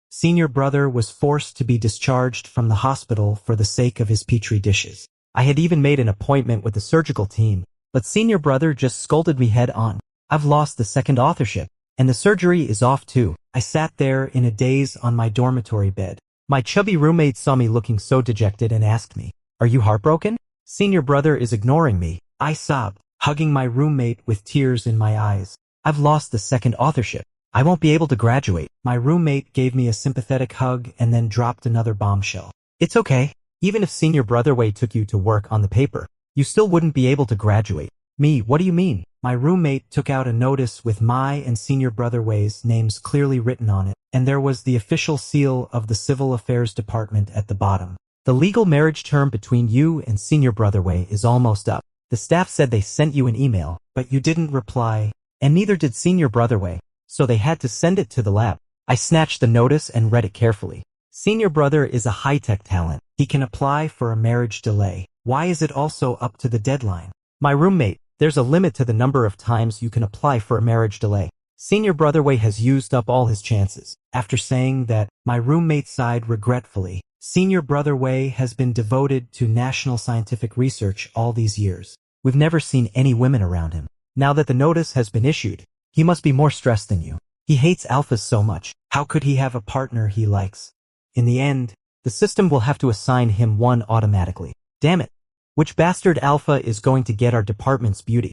Senior brother was forced to be discharged from the hospital for the sake of his petri dishes. I had even made an appointment with the surgical team, but senior brother just scolded me head on. I've lost the second authorship, and the surgery is off too. I sat there in a daze on my dormitory bed. My chubby roommate saw me looking so dejected and asked me, "Are you heartbroken?" Senior brother is ignoring me. I sobbed, hugging my roommate with tears in my eyes. I've lost the second authorship. I won't be able to graduate. My roommate gave me a sympathetic hug and then dropped another bombshell. It's okay. Even if senior brother Wei took you to work on the paper, you still wouldn't be able to graduate. Me, what do you mean? My roommate took out a notice with my and senior brother Wei's names clearly written on it, and there was the official seal of the Civil Affairs Department at the bottom. The legal marriage term between you and senior brother Wei is almost up. The staff said they sent you an email, but you didn't reply, and neither did senior brother Wei, so they had to send it to the lab. I snatched the notice and read it carefully. Senior brother is a high-tech talent. He can apply for a marriage delay. Why is it also up to the deadline? My roommate, there's a limit to the number of times you can apply for a marriage delay. Senior brother Wei has used up all his chances. After saying that, my roommate sighed regretfully. Senior brother Wei has been devoted to national scientific research all these years. We've never seen any women around him. Now that the notice has been issued, he must be more stressed than you. He hates alphas so much. How could he have a partner he likes? In the end, the system will have to assign him one automatically. Damn it. Which bastard alpha is going to get our department's beauty?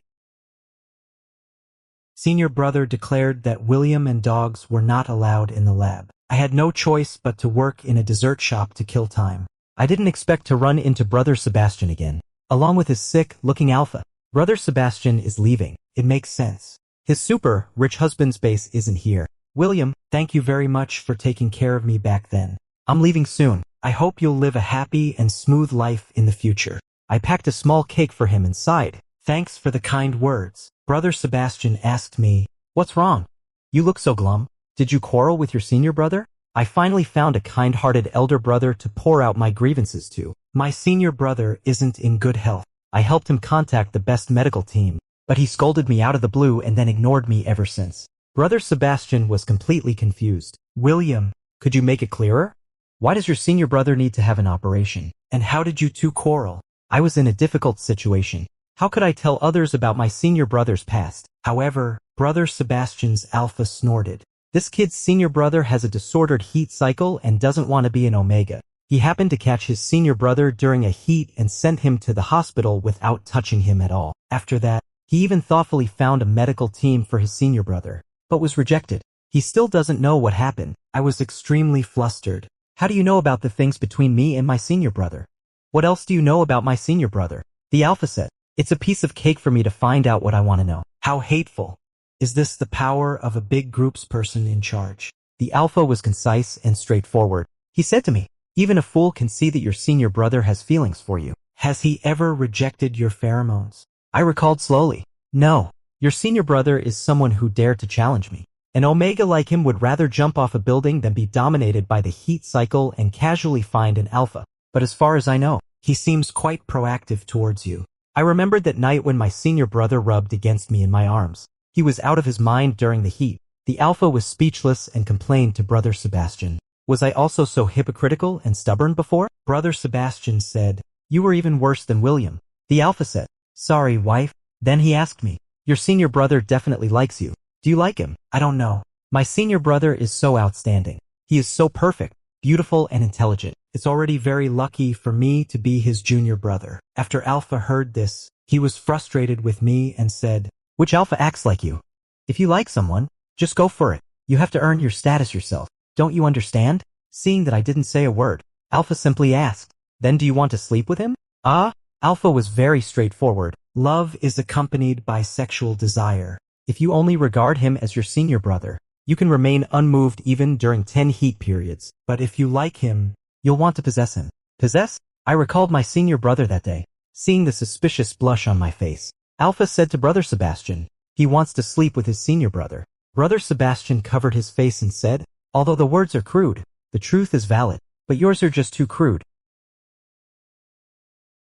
Senior brother declared that William and dogs were not allowed in the lab. I had no choice but to work in a dessert shop to kill time. I didn't expect to run into brother Sebastian again, along with his sick-looking alpha. Brother Sebastian is leaving. It makes sense. His super rich husband's base isn't here. William, thank you very much for taking care of me back then. I'm leaving soon. I hope you'll live a happy and smooth life in the future. I packed a small cake for him and sighed. Thanks for the kind words. Brother Sebastian asked me, what's wrong? You look so glum. Did you quarrel with your senior brother? I finally found a kind-hearted elder brother to pour out my grievances to. My senior brother isn't in good health. I helped him contact the best medical team, but he scolded me out of the blue and then ignored me ever since. Brother Sebastian was completely confused. William, could you make it clearer? Why does your senior brother need to have an operation? And how did you two quarrel? I was in a difficult situation. How could I tell others about my senior brother's past? However, Brother Sebastian's alpha snorted. This kid's senior brother has a disordered heat cycle and doesn't want to be an omega. He happened to catch his senior brother during a heat and sent him to the hospital without touching him at all. After that, he even thoughtfully found a medical team for his senior brother, but was rejected. He still doesn't know what happened. I was extremely flustered. How do you know about the things between me and my senior brother? What else do you know about my senior brother? The alpha said. It's a piece of cake for me to find out what I want to know. How hateful. Is this the power of a big group's person in charge? The alpha was concise and straightforward. He said to me, even a fool can see that your senior brother has feelings for you. Has he ever rejected your pheromones? I recalled slowly. No. Your senior brother is someone who dared to challenge me. An omega like him would rather jump off a building than be dominated by the heat cycle and casually find an alpha. But as far as I know, he seems quite proactive towards you. I remembered that night when my senior brother rubbed against me in my arms. He was out of his mind during the heat. The alpha was speechless and complained to Brother Sebastian. Was I also so hypocritical and stubborn before? Brother Sebastian said, you were even worse than William. The alpha said, sorry, wife. Then he asked me, your senior brother definitely likes you. Do you like him? I don't know. My senior brother is so outstanding. He is so perfect, beautiful, and intelligent. It's already very lucky for me to be his junior brother. After Alpha heard this, he was frustrated with me and said, which alpha acts like you? If you like someone, just go for it. You have to earn your status yourself. Don't you understand? Seeing that I didn't say a word, Alpha simply asked, then do you want to sleep with him? Alpha was very straightforward. Love is accompanied by sexual desire. If you only regard him as your senior brother, you can remain unmoved even during 10 heat periods. But if you like him, you'll want to possess him. Possess? I recalled my senior brother that day, seeing the suspicious blush on my face. Alpha said to Brother Sebastian, he wants to sleep with his senior brother. Brother Sebastian covered his face and said, although the words are crude, the truth is valid, but yours are just too crude.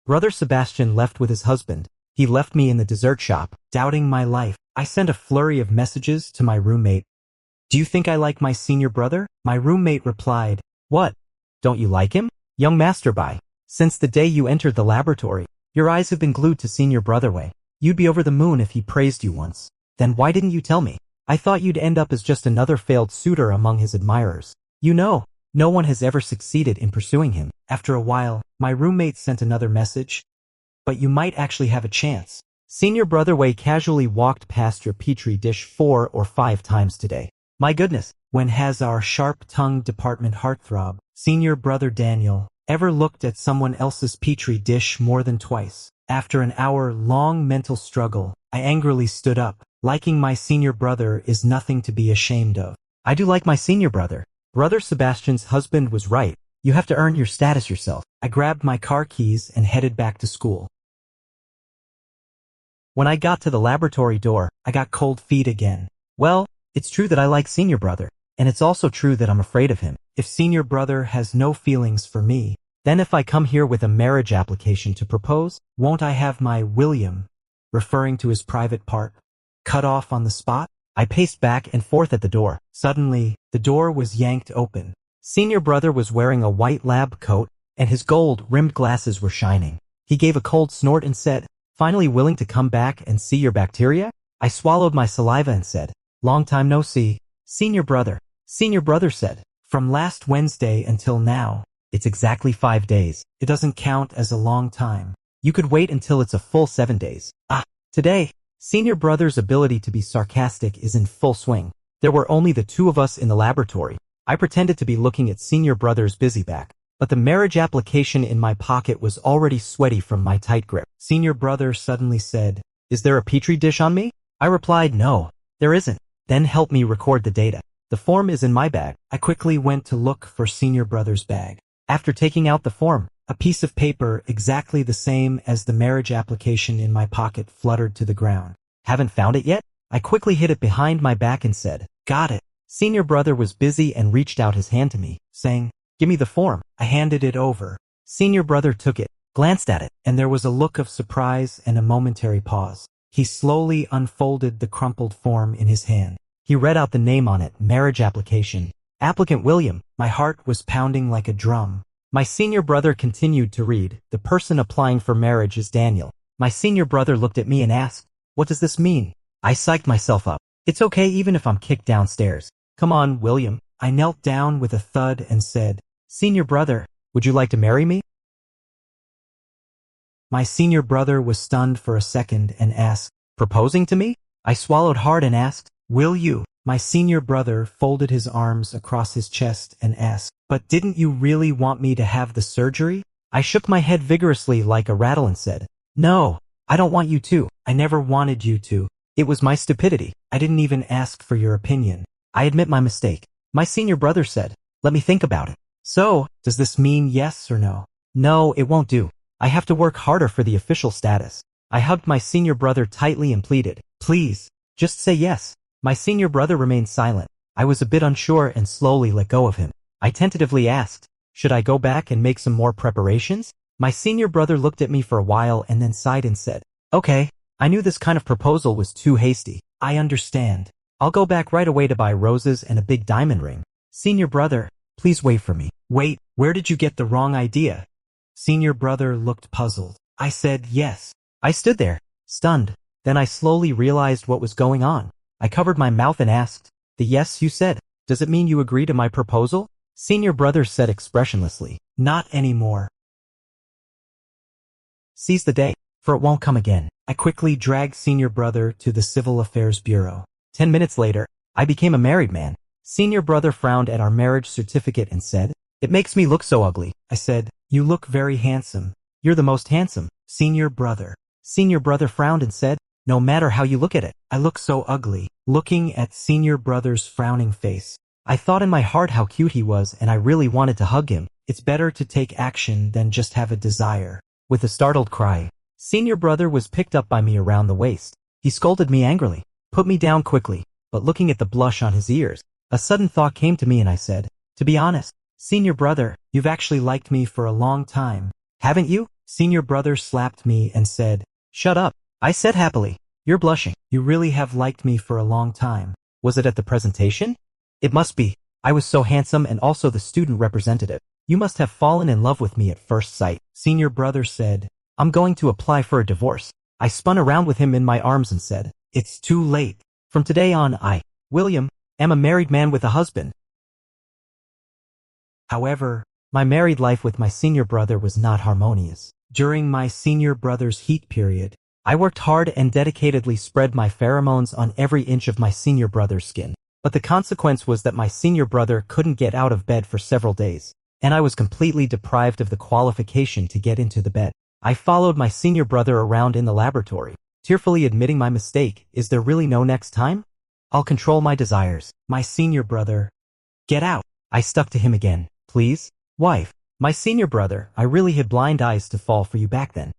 Brother Sebastian left with his husband. He left me in the dessert shop, doubting my life. I sent a flurry of messages to my roommate. Do you think I like my senior brother? My roommate replied, what? Don't you like him? Young Masterby, since the day you entered the laboratory, your eyes have been glued to senior brother Way. You'd be over the moon if he praised you once. Then why didn't you tell me? I thought you'd end up as just another failed suitor among his admirers. You know, no one has ever succeeded in pursuing him. After a while, my roommate sent another message. But you might actually have a chance. Senior brother Way casually walked past your petri dish 4 or 5 times today. My goodness, when has our sharp-tongued department heartthrob, senior brother Daniel, ever looked at someone else's petri dish more than twice? After an hour-long mental struggle, I angrily stood up. Liking my senior brother is nothing to be ashamed of. I do like my senior brother. Brother Sebastian's husband was right. You have to earn your status yourself. I grabbed my car keys and headed back to school. When I got to the laboratory door, I got cold feet again. Well, it's true that I like senior brother, and it's also true that I'm afraid of him. If senior brother has no feelings for me, then if I come here with a marriage application to propose, won't I have my William, referring to his private part, cut off on the spot? I paced back and forth at the door. Suddenly, the door was yanked open. Senior brother was wearing a white lab coat, and his gold-rimmed glasses were shining. He gave a cold snort and said, finally willing to come back and see your bacteria? I swallowed my saliva and said, long time no see. Senior brother said, from last Wednesday until now, it's exactly 5 days. It doesn't count as a long time. You could wait until it's a full 7 days. Today, senior brother's ability to be sarcastic is in full swing. There were only the two of us in the laboratory. I pretended to be looking at senior brother's busy back, but the marriage application in my pocket was already sweaty from my tight grip. Senior brother suddenly said, is there a petri dish on me? I replied, no, there isn't. Then help me record the data. The form is in my bag. I quickly went to look for senior brother's bag. After taking out the form, a piece of paper exactly the same as the marriage application in my pocket fluttered to the ground. Haven't found it yet? I quickly hid it behind my back and said, got it. Senior brother was busy and reached out his hand to me, saying, give me the form. I handed it over. Senior brother took it, glanced at it, and there was a look of surprise and a momentary pause. He slowly unfolded the crumpled form in his hand. He read out the name on it, marriage application. Applicant William. My heart was pounding like a drum. My senior brother continued to read, the person applying for marriage is Daniel. My senior brother looked at me and asked, what does this mean? I psyched myself up. It's okay even if I'm kicked downstairs. Come on, William. I knelt down with a thud and said, senior brother, would you like to marry me? My senior brother was stunned for a second and asked, proposing to me? I swallowed hard and asked, will you? My senior brother folded his arms across his chest and asked, but didn't you really want me to have the surgery? I shook my head vigorously like a rattle and said, no, I don't want you to. I never wanted you to. It was my stupidity. I didn't even ask for your opinion. I admit my mistake. My senior brother said, let me think about it. So, does this mean yes or no? No, it won't do. I have to work harder for the official status. I hugged my senior brother tightly and pleaded, please, just say yes. My senior brother remained silent. I was a bit unsure and slowly let go of him. I tentatively asked, should I go back and make some more preparations? My senior brother looked at me for a while and then sighed and said, okay, I knew this kind of proposal was too hasty. I understand. I'll go back right away to buy roses and a big diamond ring. Senior brother, please wait for me. Wait, where did you get the wrong idea? Senior brother looked puzzled. I said yes. I stood there, stunned. Then I slowly realized what was going on. I covered my mouth and asked, the yes you said, does it mean you agree to my proposal? Senior brother said expressionlessly, not anymore. Seize the day, for it won't come again. I quickly dragged senior brother to the Civil Affairs Bureau. 10 minutes later, I became a married man. Senior brother frowned at our marriage certificate and said, it makes me look so ugly. I said, you look very handsome. You're the most handsome, senior brother. Senior brother frowned and said, no matter how you look at it, I look so ugly. Looking at senior brother's frowning face, I thought in my heart how cute he was and I really wanted to hug him. It's better to take action than just have a desire. With a startled cry, senior brother was picked up by me around the waist. He scolded me angrily, put me down quickly, but looking at the blush on his ears, a sudden thought came to me and I said, to be honest, senior brother, you've actually liked me for a long time. Haven't you? Senior brother slapped me and said, shut up. I said happily, you're blushing. You really have liked me for a long time. Was it at the presentation? It must be. I was so handsome and also the student representative. You must have fallen in love with me at first sight. Senior brother said, I'm going to apply for a divorce. I spun around with him in my arms and said, it's too late. From today on I, William, am a married man with a husband. However, my married life with my senior brother was not harmonious. During my senior brother's heat period, I worked hard and dedicatedly spread my pheromones on every inch of my senior brother's skin. But the consequence was that my senior brother couldn't get out of bed for several days, and I was completely deprived of the qualification to get into the bed. I followed my senior brother around in the laboratory, tearfully admitting my mistake. Is there really no next time? I'll control my desires. My senior brother, get out. I stuck to him again. Please, wife. My senior brother, I really had blind eyes to fall for you back then.